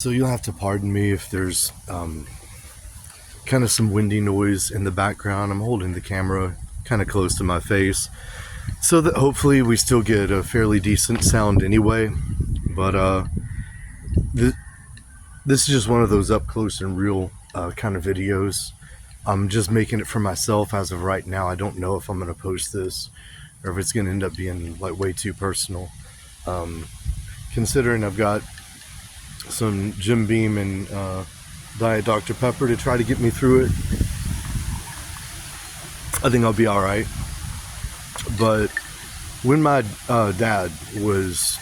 So you'll have to pardon me if there's kind of some windy noise in the background. I'm holding the camera kind of close to my face so that hopefully we still get a fairly decent sound anyway. But this is just one of those up close and real kind of videos. I'm just making it for myself as of right now. I don't know if I'm going to post this or if it's going to end up being like way too personal. Considering I've got some Jim Beam and Diet Dr. Pepper to try to get me through it, I think I'll be all right. But when my dad was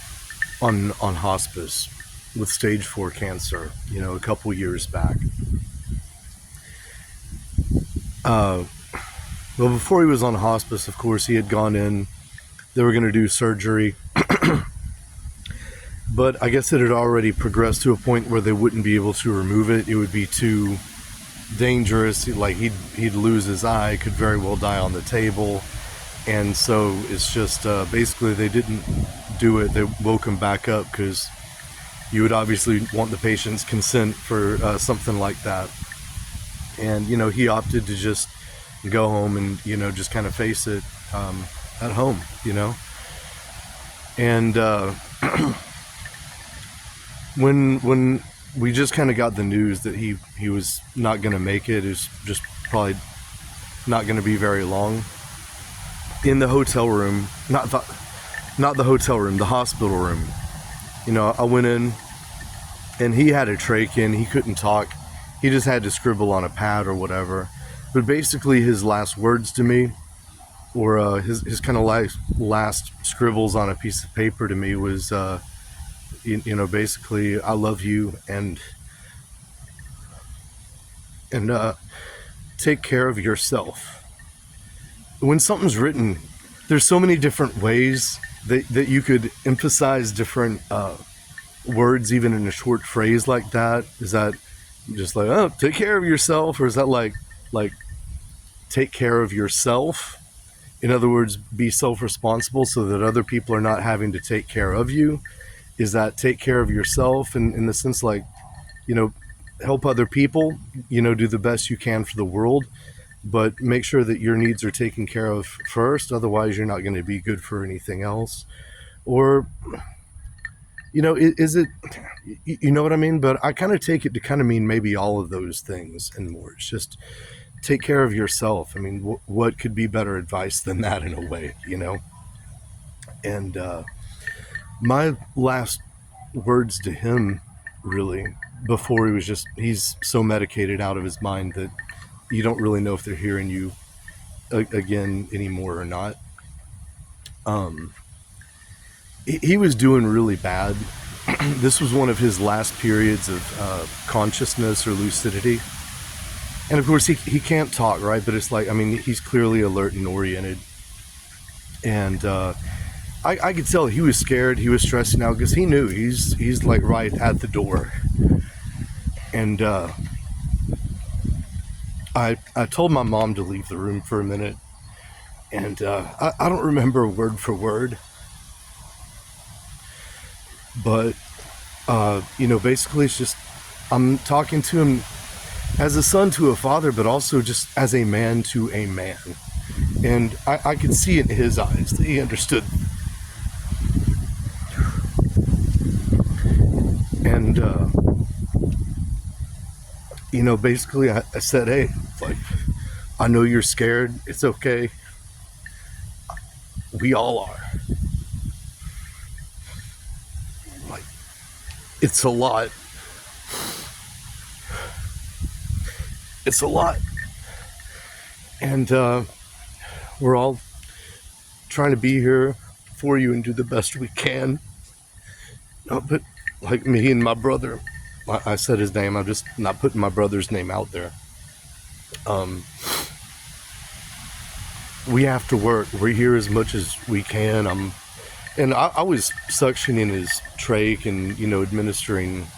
on hospice with stage 4 cancer, a couple years back, well, before he was on hospice, of course, he had gone in. They were going to do surgery. But I guess it had already progressed to a point where they wouldn't be able to remove it. It would be too dangerous. Like he'd lose his eye, could very well die on the table. And so it's just basically they didn't do it. They woke him back up because you would obviously want the patient's consent for something like that. And he opted to just go home and just kind of face it at home. And when we just kind of got the news that he was not going to make it, was just probably not going to be very long. In the hotel room, not the hotel room, the hospital room, I went in and he had a trach in. He couldn't talk. He just had to scribble on a pad or whatever. But basically his last words to me, or his kind of last scribbles on a piece of paper to me was, basically, I love you and take care of yourself. When something's written, there's so many different ways that you could emphasize different words, even in a short phrase like that. Is that just like, oh, take care of yourself? Or is that like take care of yourself? In other words, be self-responsible so that other people are not having to take care of you? Is that take care of yourself in the sense like, help other people, do the best you can for the world, but make sure that your needs are taken care of first. Otherwise, you're not going to be good for anything else. Or, is it, you know what I mean? But I kind of take it to kind of mean maybe all of those things and more. It's just take care of yourself. I mean, what could be better advice than that in a way, And my last words to him, really, before he's so medicated out of his mind that you don't really know if they're hearing you again anymore or not. He was doing really bad. This was one of his last periods of consciousness or lucidity. And of course he can't talk, right? But it's like, he's clearly alert and oriented. And I could tell he was scared, he was stressing out, because he knew he's like right at the door. And I told my mom to leave the room for a minute, and I don't remember word for word, but basically it's just I'm talking to him as a son to a father, but also just as a man to a man. And I could see in his eyes that he understood. And basically I said, hey, like, I know you're scared. It's okay. We all are. Like, it's a lot. It's a lot. And we're all trying to be here for you and do the best we can. But like me and my brother, I said his name, I'm just not putting my brother's name out there. We have to work. We're here as much as we can. I was suctioning his trach and, administering,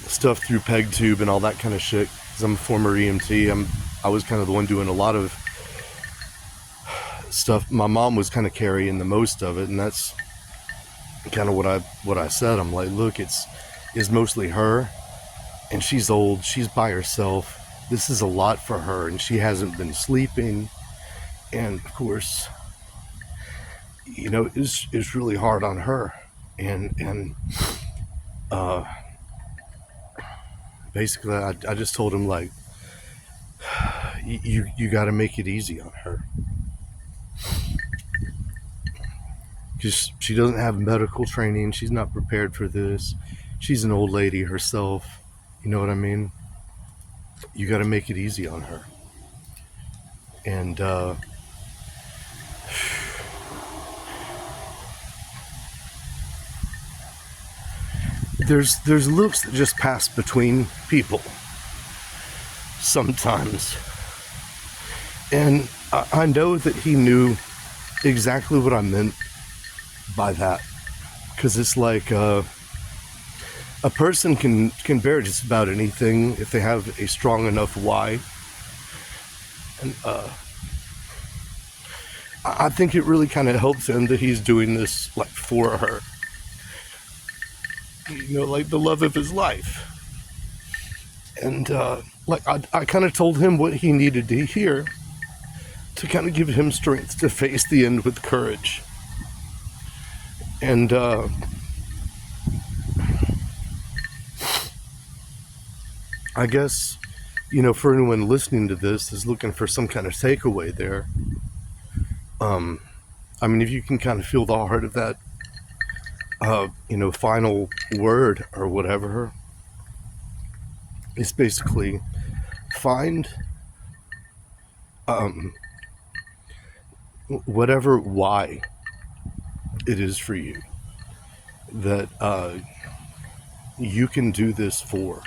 stuff through peg tube and all that kind of shit. Because I'm a former EMT. I was kind of the one doing a lot of stuff. My mom was kind of carrying the most of it, and that's kind of what I said. I'm like, look, it's is mostly her, and she's old, she's by herself. This is a lot for her, and she hasn't been sleeping. And of course, it's really hard on her. And basically, I just told him, like, you got to make it easy on her, because she doesn't have medical training. She's not prepared for this. She's an old lady herself. You know what I mean? You got to make it easy on her. And there's loops that just pass between people sometimes, and I know that he knew exactly what I meant by that, because it's like a person can bear just about anything if they have a strong enough why. And I think it really kind of helps him that he's doing this, like, for her, like the love of his life. And like, I kind of told him what he needed to hear to kind of give him strength to face the end with courage. And I guess, for anyone listening to this is looking for some kind of takeaway there, I mean, if you can kind of feel the heart of that, final word or whatever, it's basically find whatever why it is for you that you can do this for,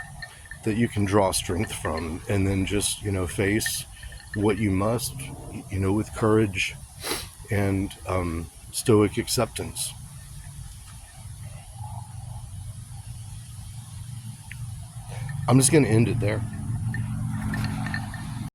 that you can draw strength from, and then just, face what you must, with courage and stoic acceptance. I'm just going to end it there.